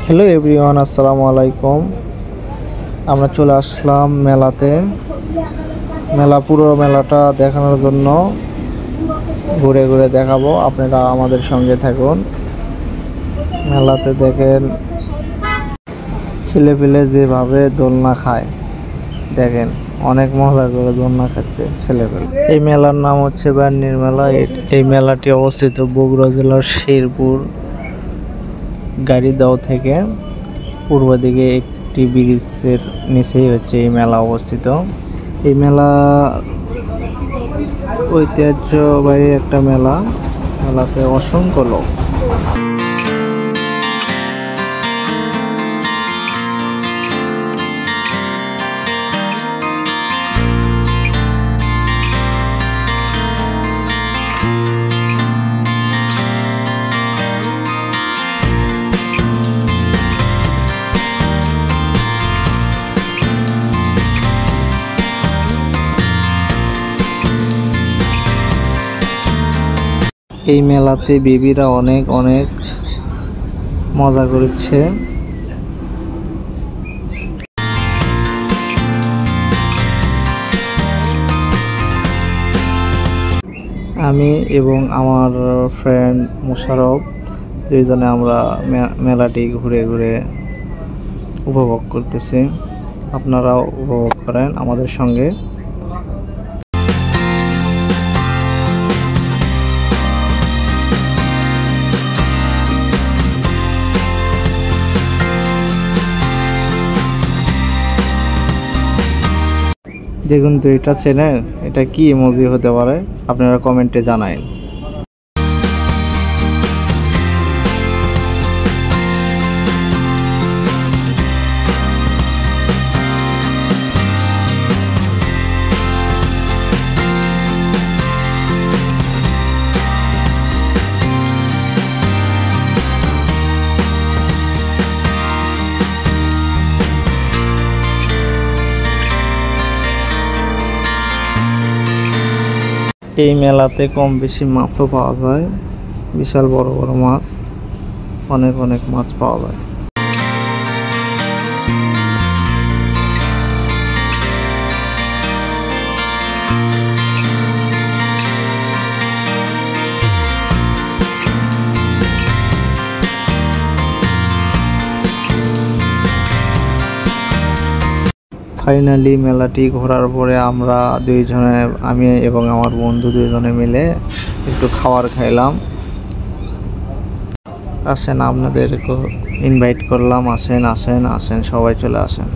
Hello everyone, আসসালামু আলাইকুম। আমরা চলে আসলাম মেলাতে। পুরো মেলাটা দেখানোর জন্য ঘুরে ঘুরে দেখাবো, আপনারা আমাদের সঙ্গে থাকুন। মেলাতে দেখেন ছেলেপেলে যেভাবে দোলনা খায়, দেখেন অনেক মজা করে দোলনা খাচ্ছে ছেলেপেলে। এই মেলার নাম হচ্ছে বার্নির মেলা। এই মেলাটি অবস্থিত বগুড়া জেলার শেরপুর গাড়িদাও থেকে পূর্ব দিকে একটি ব্রিজের নিচেই হচ্ছে এই মেলা অবস্থিত। এই মেলা ঐতিহ্যবাহী একটা মেলা। মেলাতে অসংখ্য লোক। এই মেলাতে বেবিরা অনেক মজা করছে। আমি এবং আমার ফ্রেন্ড মোশারফ দুইজনে আমরা মেলাটি ঘুরে ঘুরে উপভোগ করতেছি। আপনারাও উপভোগ করেন আমাদের সঙ্গে। দেখুন তো, এটা চেনেন? এটা কি ইমোজি হতে পারে? আপনারা কমেন্টে জানান। এই মেলাতে কম বেশি মাছও পাওয়া যায়। বিশাল বড় বড় মাছ, অনেক মাছ পাওয়া যায়। ফাইনালি মেলাটি ঘোরার পরে আমরা আমি এবং আমার বন্ধু দুইজনে মিলে একটু খাবার খাইলাম। আসেন, আপনাদেরকে ইনভাইট করলাম, আসেন সবাই চলে আসেন।